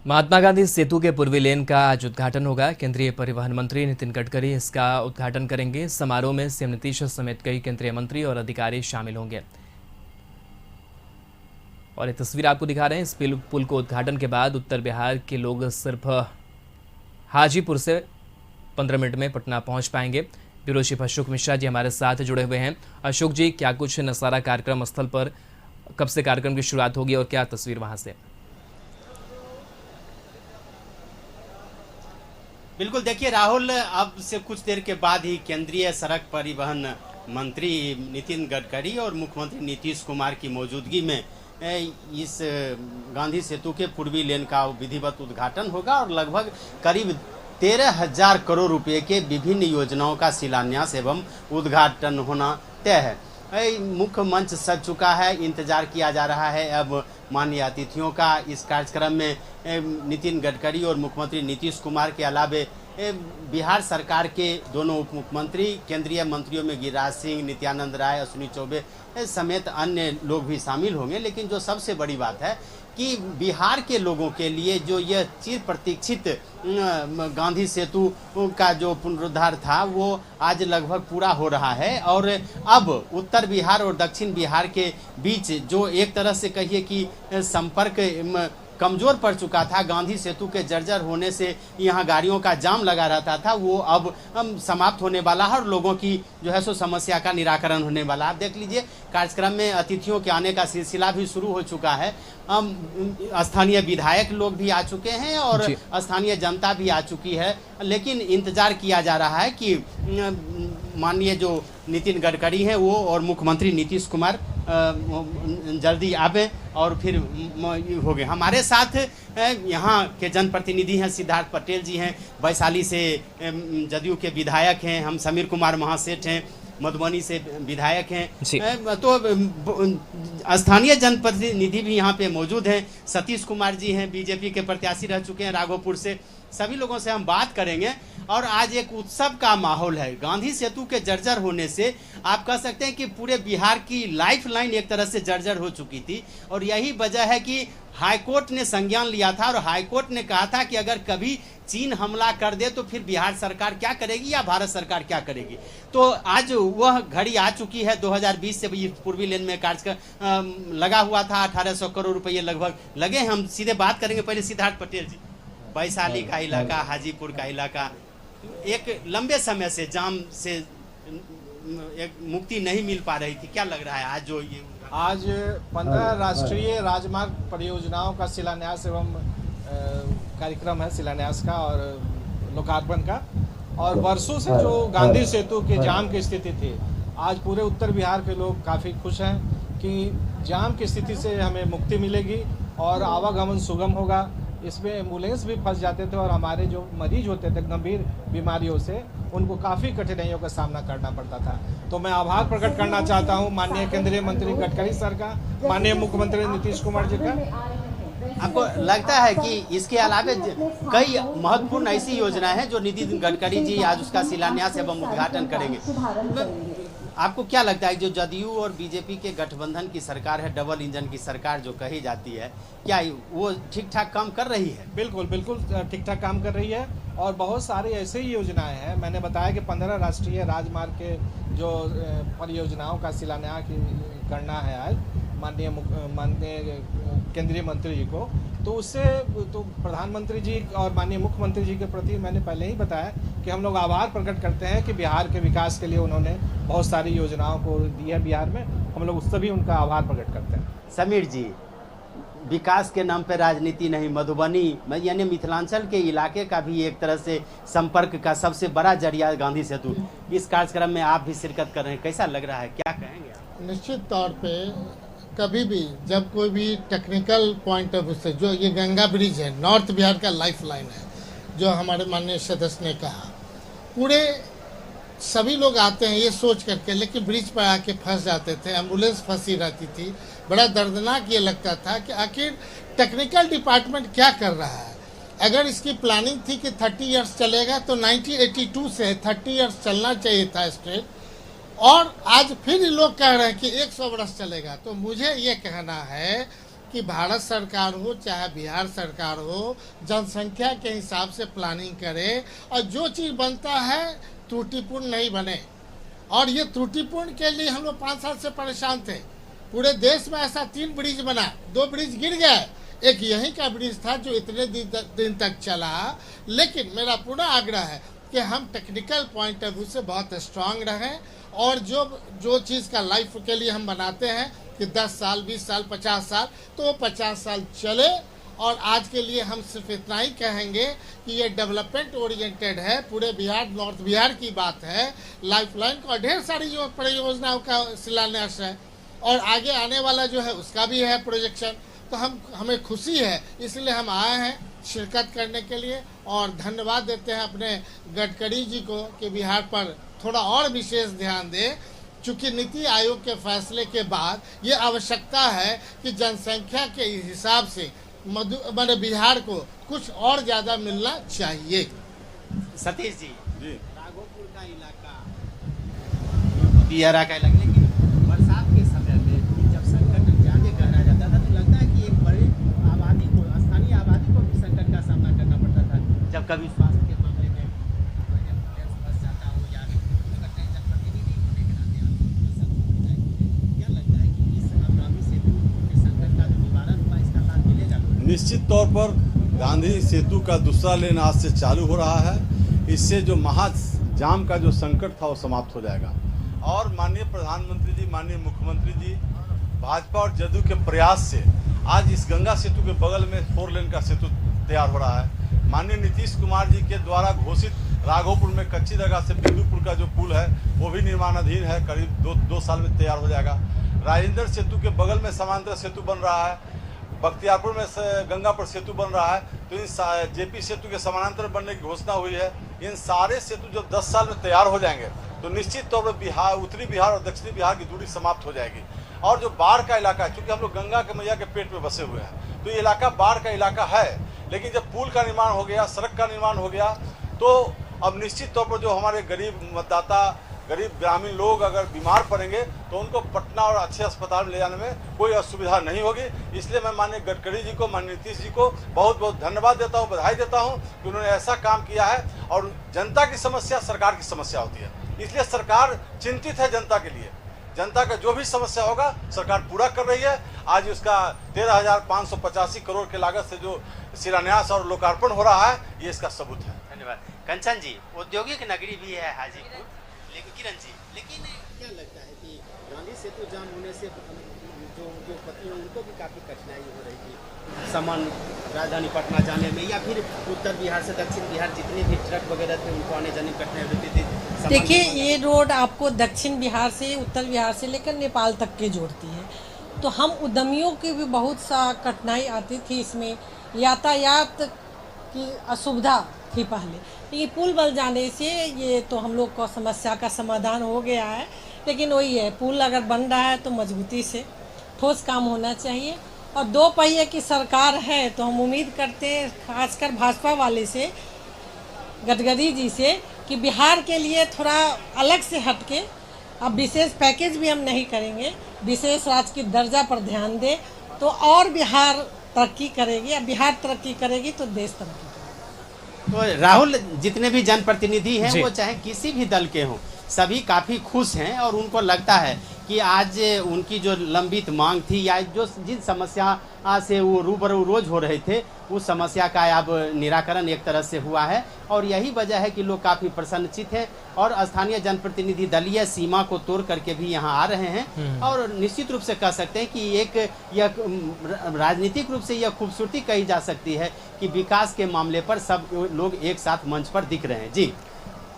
महात्मा गांधी सेतु के पूर्वी लेन का आज उद्घाटन होगा। केंद्रीय परिवहन मंत्री नितिन गडकरी इसका उद्घाटन करेंगे। समारोह में सीएम नीतीश समेत कई केंद्रीय मंत्री और अधिकारी शामिल होंगे। और ये तस्वीर आपको दिखा रहे हैं। इस पुल को उद्घाटन के बाद उत्तर बिहार के लोग सिर्फ हाजीपुर से 15 मिनट में पटना पहुंच पाएंगे। ब्यूरो चीफ अशोक मिश्रा जी हमारे साथ जुड़े हुए हैं। अशोक जी, क्या कुछ नसारा कार्यक्रम स्थल पर कब से कार्यक्रम की शुरुआत होगी और क्या तस्वीर वहां से? बिल्कुल, देखिए राहुल, अब से कुछ देर के बाद ही केंद्रीय सड़क परिवहन मंत्री नितिन गडकरी और मुख्यमंत्री नीतीश कुमार की मौजूदगी में इस गांधी सेतु के पूर्वी लेन का विधिवत उद्घाटन होगा और लगभग करीब 13,000 करोड़ रुपए के विभिन्न योजनाओं का शिलान्यास एवं उद्घाटन होना तय है। मुख्य मंच सज चुका है, इंतजार किया जा रहा है अब माननीय अतिथियों का। इस कार्यक्रम में नितिन गडकरी और मुख्यमंत्री नीतीश कुमार के अलावे बिहार सरकार के दोनों उप मुख्यमंत्री, केंद्रीय मंत्रियों में गिरिराज सिंह, नित्यानंद राय, अश्विनी चौबे समेत अन्य लोग भी शामिल होंगे। लेकिन जो सबसे बड़ी बात है कि बिहार के लोगों के लिए जो यह चिर प्रतीक्षित गांधी सेतु का जो पुनरुद्धार था वो आज लगभग पूरा हो रहा है। और अब उत्तर बिहार और दक्षिण बिहार के बीच जो एक तरह से कहिए कि संपर्क कमज़ोर पड़ चुका था, गांधी सेतु के जर्जर होने से यहाँ गाड़ियों का जाम लगा रहता था, वो अब समाप्त होने वाला है और लोगों की जो है सो समस्या का निराकरण होने वाला है। आप देख लीजिए, कार्यक्रम में अतिथियों के आने का सिलसिला भी शुरू हो चुका है। स्थानीय विधायक लोग भी आ चुके हैं और स्थानीय जनता भी आ चुकी है। लेकिन इंतजार किया जा रहा है कि माननीय जो नितिन गडकरी हैं वो और मुख्यमंत्री नीतीश कुमार जल्दी आवे और फिर हो गए। हमारे साथ यहाँ के जनप्रतिनिधि हैं, सिद्धार्थ पटेल जी हैं, वैशाली से जदयू के विधायक हैं, हम समीर कुमार महासेठ हैं, मधुबनी से विधायक हैं। तो स्थानीय जनप्रतिनिधि भी यहाँ पे मौजूद हैं। सतीश कुमार जी हैं, बीजेपी के प्रत्याशी रह चुके हैं राघोपुर से। सभी लोगों से हम बात करेंगे और आज एक उत्सव का माहौल है। गांधी सेतु के जर्जर होने से आप कह सकते हैं कि पूरे बिहार की लाइफ लाइन एक तरह से जर्जर हो चुकी थी और यही वजह है कि हाईकोर्ट ने संज्ञान लिया था और हाईकोर्ट ने कहा था कि अगर कभी चीन हमला कर दे तो फिर बिहार सरकार क्या करेगी या भारत सरकार क्या करेगी। तो आज वह घड़ी आ चुकी है। 2020 से पूर्वी लेन में कार्यक्रम लगा हुआ था, 1800 करोड़ रुपये लगभग लगे। हम सीधे बात करेंगे। पहले सिद्धार्थ पटेल जी, वैशाली का इलाका, हाजीपुर का इलाका एक लंबे समय से जाम से एक मुक्ति नहीं मिल पा रही थी, क्या लग रहा है आज जो ये आज 15 राष्ट्रीय राजमार्ग परियोजनाओं का शिलान्यास एवं कार्यक्रम है, शिलान्यास का और लोकार्पण का। और वर्षों से जो गांधी सेतु के जाम की स्थिति थी, आज पूरे उत्तर बिहार के लोग काफ़ी खुश हैं कि जाम की स्थिति से हमें मुक्ति मिलेगी और आवागमन सुगम होगा। इसमें एम्बुलेंस भी फंस जाते थे और हमारे जो मरीज होते थे गंभीर बीमारियों से, उनको काफ़ी कठिनाइयों का सामना करना पड़ता था। तो मैं आभार प्रकट करना चाहता हूं माननीय केंद्रीय मंत्री गडकरी सर का, माननीय मुख्यमंत्री नीतीश कुमार जी का। आपको लगता है कि इसके अलावा कई महत्वपूर्ण ऐसी योजनाएं हैं जो नितिन गडकरी जी आज उसका शिलान्यास एवं उद्घाटन करेंगे? आपको क्या लगता है जो जदयू और बीजेपी के गठबंधन की सरकार है, डबल इंजन की सरकार जो कही जाती है, क्या वो ठीक ठाक काम कर रही है? बिल्कुल बिल्कुल ठीक ठाक काम कर रही है और बहुत सारी ऐसे ही योजनाएं हैं। मैंने बताया कि 15 राष्ट्रीय राजमार्ग के जो परियोजनाओं का शिलान्यास करना है आज माननीय केंद्रीय मंत्री जी को, तो उससे तो प्रधानमंत्री जी और माननीय मुख्यमंत्री जी के प्रति मैंने पहले ही बताया कि हम लोग आभार प्रकट करते हैं कि बिहार के विकास के लिए उन्होंने बहुत सारी योजनाओं को दी है बिहार में। हम लोग उससे भी उनका आभार प्रकट करते हैं। समीर जी, विकास के नाम पर राजनीति नहीं, मधुबनी यानी मिथिलांचल के इलाके का भी एक तरह से संपर्क का सबसे बड़ा जरिया गांधी सेतु, इस कार्यक्रम में आप भी शिरकत कर रहे हैं, कैसा लग रहा है, क्या कहेंगे आप? निश्चित तौर पे कभी भी जब कोई भी टेक्निकल पॉइंट ऑफ व्यू से, जो ये गंगा ब्रिज है, नॉर्थ बिहार का लाइफ लाइन है, जो हमारे माननीय सदस्य ने कहा, पूरे सभी लोग आते हैं ये सोच करके, लेकिन ब्रिज पर आके फंस जाते थे, एम्बुलेंस फंसी रहती थी। बड़ा दर्दनाक ये लगता था कि आखिर टेक्निकल डिपार्टमेंट क्या कर रहा है। अगर इसकी प्लानिंग थी कि 30 इयर्स चलेगा तो 1982 से 30 इयर्स चलना चाहिए था स्ट्रेट, और आज फिर लोग कह रहे हैं कि 100 वर्ष चलेगा। तो मुझे ये कहना है कि भारत सरकार हो चाहे बिहार सरकार हो, जनसंख्या के हिसाब से प्लानिंग करे और जो चीज़ बनता है त्रुटिपूर्ण नहीं बने। और ये त्रुटिपूर्ण के लिए हम लोग 5 साल से परेशान थे। पूरे देश में ऐसा 3 ब्रिज बना, 2 ब्रिज गिर गए, एक यहीं का ब्रिज था जो इतने दिन तक चला। लेकिन मेरा पूरा आग्रह है कि हम टेक्निकल पॉइंट ऑफ व्यू से बहुत स्ट्रांग रहें और जो चीज़ का लाइफ के लिए हम बनाते हैं कि 10 साल 20 साल 50 साल, तो वो 50 साल चले। और आज के लिए हम सिर्फ इतना ही कहेंगे कि ये डेवलपमेंट ओरिएंटेड है, पूरे बिहार नॉर्थ बिहार की बात है। लाइफलाइन को ढेर सारी जो परियोजनाओं का शिलान्यास है और आगे आने वाला जो है उसका भी है प्रोजेक्शन। तो हमें खुशी है, इसलिए हम आए हैं शिरकत करने के लिए। और धन्यवाद देते हैं अपने गडकरी जी को कि बिहार पर थोड़ा और विशेष ध्यान दे, चूँकि नीति आयोग के फैसले के बाद ये आवश्यकता है कि जनसंख्या के हिसाब से मतलब बिहार को कुछ और ज़्यादा मिलना चाहिए। सतीश जी, जी राघोपुर का इलाका दियारा का इलाका, लेकिन बरसात के समय में जब संकट ज्यादा गहरा जाता था तो लगता है कि एक बड़ी आबादी को, स्थानीय आबादी को भी संकट का सामना करना पड़ता था। जब कभी स्वास्थ्य के मामले में एम्बुलेंस फंस जाता हो या अगर कहीं जनप्रतिनिधि होने के नाते आपको समस्या हो जाए, क्या लगता है कि इस आगामी सेतु के संकट का जो निवारण हुआ इसका साथ मिलेगा? निश्चित तौर पर गांधी सेतु का दूसरा लेन आज से चालू हो रहा है। इससे जो महाजाम का जो संकट था वो समाप्त हो जाएगा। और माननीय प्रधानमंत्री जी, माननीय मुख्यमंत्री जी, भाजपा और जदयू के प्रयास से आज इस गंगा सेतु के बगल में 4 लेन का सेतु तैयार हो रहा है। माननीय नीतीश कुमार जी के द्वारा घोषित राघोपुर में कच्ची जगह से बिंदुपुर का जो पुल है वो भी निर्माणाधीन है, करीब 2 साल में तैयार हो जाएगा। राजेंद्र सेतु के बगल में समांतर सेतु बन रहा है, बख्तियारपुर में गंगा पर सेतु बन रहा है, तो इन जेपी सेतु के समानांतर बनने की घोषणा हुई है। इन सारे सेतु जब 10 साल में तैयार हो जाएंगे तो निश्चित तौर पर बिहार, उत्तरी बिहार और दक्षिणी बिहार की दूरी समाप्त हो जाएगी। और जो बाढ़ का इलाका है, क्योंकि हम लोग गंगा के मैया के पेट में बसे हुए हैं, तो ये इलाका बाढ़ का इलाका है। लेकिन जब पुल का निर्माण हो गया, सड़क का निर्माण हो गया, तो अब निश्चित तौर पर जो हमारे गरीब मतदाता, गरीब ग्रामीण लोग अगर बीमार पड़ेंगे तो उनको पटना और अच्छे अस्पताल में ले जाने में कोई असुविधा नहीं होगी। इसलिए मैं माननीय गडकरी जी को, माननीय नीतीश जी को बहुत बहुत धन्यवाद देता हूं, बधाई देता हूं कि उन्होंने ऐसा काम किया है। और जनता की समस्या सरकार की समस्या होती है, इसलिए सरकार चिंतित है जनता के लिए। जनता का जो भी समस्या होगा सरकार पूरा कर रही है। आज उसका 13,585 करोड़ के लागत से जो शिलान्यास और लोकार्पण हो रहा है, ये इसका सबूत है। धन्यवाद। कंचन जी, औद्योगिक नगरी भी है हाजीपुर, लेकिन किरण जी, लेकिन क्या लगता है कि गांधी सेतु जाम होने से जो उद्योगपति हैं उनको भी काफ़ी कठिनाई हो रही थी सामान राजधानी पटना जाने में, या फिर उत्तर बिहार से दक्षिण बिहार जितने भी ट्रक वगैरह थे उनको आने जाने में कठिनाई होती थी। देखिए, ये रोड आपको दक्षिण बिहार से, उत्तर बिहार से लेकर नेपाल तक के जोड़ती है, तो हम उद्यमियों की भी बहुत सा कठिनाई आती थी इसमें। यातायात की असुविधा थी पहले, लेकिन पुल बन जाने से ये तो हम लोग को समस्या का समाधान हो गया है। लेकिन वही है, पुल अगर बन रहा है तो मजबूती से ठोस काम होना चाहिए। और 2 पहिए की सरकार है तो हम उम्मीद करते हैं खासकर भाजपा वाले से, गडकरी जी से, कि बिहार के लिए थोड़ा अलग से हटके, अब विशेष पैकेज भी हम नहीं करेंगे, विशेष राज्य की दर्जा पर ध्यान दें तो और बिहार तरक्की करेगी। अब बिहार तरक्की करेगी तो देश तरक्की करेगा। तो राहुल, जितने भी जनप्रतिनिधि हैं जी। वो चाहे किसी भी दल के हों, सभी काफ़ी खुश हैं और उनको लगता है कि आज उनकी जो लंबित मांग थी या जो जिन समस्या से वो रूबरू रोज हो रहे थे, उस समस्या का अब निराकरण एक तरह से हुआ है। और यही वजह है कि लोग काफ़ी प्रसन्नचित हैं और स्थानीय जनप्रतिनिधि दलीय सीमा को तोड़ करके भी यहाँ आ रहे हैं। और निश्चित रूप से कह सकते हैं कि एक यह राजनीतिक रूप से यह खूबसूरती कही जा सकती है कि विकास के मामले पर सब लोग एक साथ मंच पर दिख रहे हैं।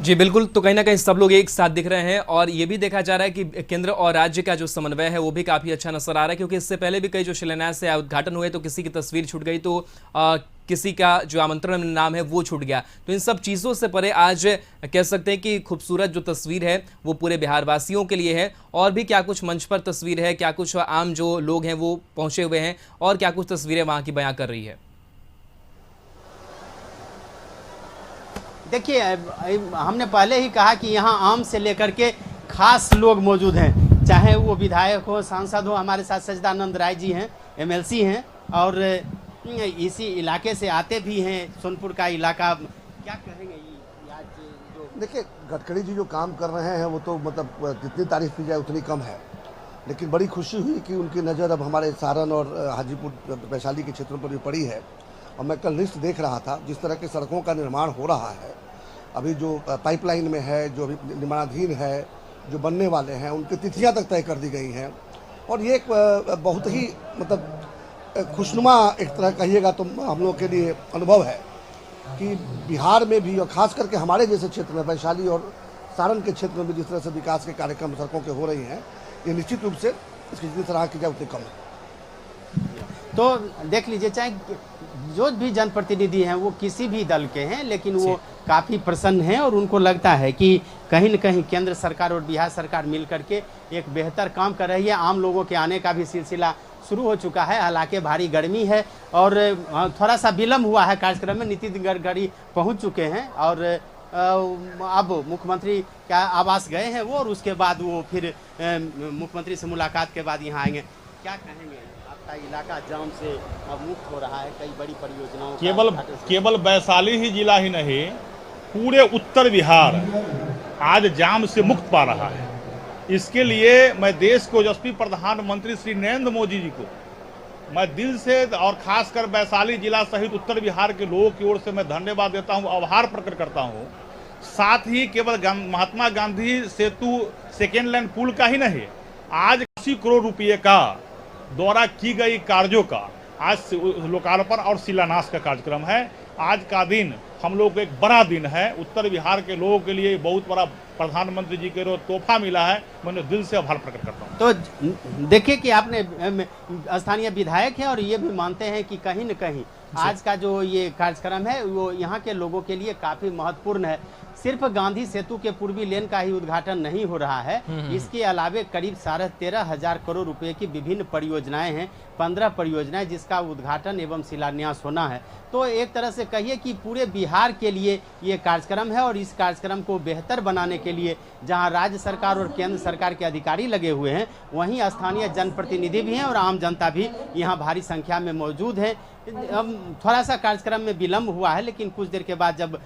जी बिल्कुल, तो कहीं ना कहीं सब लोग एक साथ दिख रहे हैं और ये भी देखा जा रहा है कि केंद्र और राज्य का जो समन्वय है वो भी काफ़ी अच्छा नजर आ रहा है, क्योंकि इससे पहले भी कई जो शिलान्यास या उद्घाटन हुए तो किसी की तस्वीर छूट गई तो किसी का जो आमंत्रण नाम है वो छूट गया। तो इन सब चीज़ों से परे आज कह सकते हैं कि खूबसूरत जो तस्वीर है वो पूरे बिहार वासियों के लिए है। और भी क्या कुछ मंच पर तस्वीर है, क्या कुछ आम जो लोग हैं वो पहुँचे हुए हैं और क्या कुछ तस्वीरें वहाँ की बयां कर रही है। देखिए, हमने पहले ही कहा कि यहाँ आम से लेकर के खास लोग मौजूद हैं, चाहे वो विधायक हो, सांसद हो। हमारे साथ सजदानंद राय जी हैं, एमएलसी हैं और इसी इलाके से आते भी हैं। सोनपुर का इलाका, क्या कहेंगे ये आज जो देखिए, गडकरी जी जो काम कर रहे हैं वो तो मतलब जितनी तारीफ की जाए उतनी कम है, लेकिन बड़ी खुशी हुई कि उनकी नज़र अब हमारे सारण और हाजीपुर वैशाली के क्षेत्रों पर भी पड़ी है। और मैं कल लिस्ट देख रहा था, जिस तरह के सड़कों का निर्माण हो रहा है, अभी जो पाइपलाइन में है, जो अभी निर्माणाधीन है, जो बनने वाले हैं, उनकी तिथियां तक तय कर दी गई हैं। और ये एक बहुत ही मतलब खुशनुमा एक तरह कहिएगा तो हम लोग के लिए अनुभव है कि बिहार में भी और ख़ास करके हमारे जैसे क्षेत्र में, वैशाली और सारण के क्षेत्र में भी जिस तरह से विकास के कार्यक्रम सड़कों के हो रही हैं, ये निश्चित रूप से इसकी जितनी सराहना की जाए उतनी कम है। तो देख लीजिए, चाहे जो भी जनप्रतिनिधि हैं वो किसी भी दल के हैं, लेकिन वो काफ़ी प्रसन्न हैं और उनको लगता है कि कहीं न कहीं केंद्र सरकार और बिहार सरकार मिल करके एक बेहतर काम कर रही है। आम लोगों के आने का भी सिलसिला शुरू हो चुका है। हालांकि भारी गर्मी है और थोड़ा सा विलम्ब हुआ है कार्यक्रम में। नितिन गडकरी पहुंच चुके हैं और अब मुख्यमंत्री क्या आवास गए हैं वो, और उसके बाद वो फिर मुख्यमंत्री से मुलाकात के बाद यहाँ आएंगे। क्या कहेंगे, आपका इलाका जाम से अब मुक्त हो रहा है, कई बड़ी परियोजनाओं केवल वैशाली ही जिला ही नहीं, पूरे उत्तर बिहार आज जाम से मुक्त पा रहा है। इसके लिए मैं देश को यशस्वी प्रधानमंत्री श्री नरेंद्र मोदी जी को मैं दिल से और खासकर वैशाली जिला सहित उत्तर बिहार के लोगों की ओर से मैं धन्यवाद देता हूं, आभार प्रकट करता हूं। साथ ही केवल महात्मा गांधी सेतु सेकेंड लाइन पुल का ही नहीं, आज 80 करोड़ रुपये का द्वारा की गई कार्यों का आज लोकार्पण और शिलान्यास का कार्यक्रम है। आज का दिन हम लोग को एक बड़ा दिन है। उत्तर बिहार के लोगों के लिए बहुत बड़ा प्रधानमंत्री जी के तोहफा मिला है। मैं दिल से आभार प्रकट करता हूँ। तो देखिए कि आपने स्थानीय विधायक हैं और ये भी मानते हैं कि कहीं न कहीं आज का जो ये कार्यक्रम है वो यहाँ के लोगों के लिए काफ़ी महत्वपूर्ण है। सिर्फ गांधी सेतु के पूर्वी लेन का ही उद्घाटन नहीं हो रहा है, इसके अलावे करीब 13,500 करोड़ रुपए की विभिन्न परियोजनाएं हैं, 15 परियोजनाएं जिसका उद्घाटन एवं शिलान्यास होना है। तो एक तरह से कहिए कि पूरे बिहार के लिए ये कार्यक्रम है और इस कार्यक्रम को बेहतर बनाने के लिए जहां राज्य सरकार और केंद्र सरकार के अधिकारी लगे हुए हैं, वहीं स्थानीय जनप्रतिनिधि भी हैं और आम जनता भी यहाँ भारी संख्या में मौजूद है। अब थोड़ा सा कार्यक्रम में विलम्ब हुआ है, लेकिन कुछ देर के बाद जब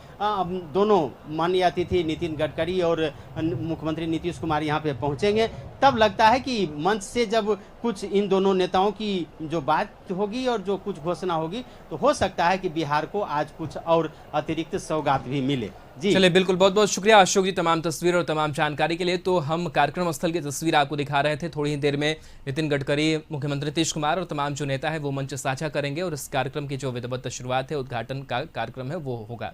दोनों माननीय अतिथि नितिन गडकरी और मुख्यमंत्री नीतीश कुमार यहाँ पे पहुँचेंगे, तब लगता है कि मंच से जब कुछ इन दोनों नेताओं की जो बात होगी और जो कुछ घोषणा होगी, तो हो सकता है कि बिहार को आज कुछ और अतिरिक्त सौगात भी मिले। जी चलिए, बिल्कुल, बहुत बहुत शुक्रिया अशोक जी तमाम तस्वीर और तमाम जानकारी के लिए। तो हम कार्यक्रम स्थल की तस्वीर आपको दिखा रहे थे। थोड़ी ही देर में नितिन गडकरी, मुख्यमंत्री नीतीश कुमार और तमाम जो नेता है वो मंच साझा करेंगे और इस कार्यक्रम की जो विधिवत शुरुआत है, उद्घाटन का कार्यक्रम है वो होगा।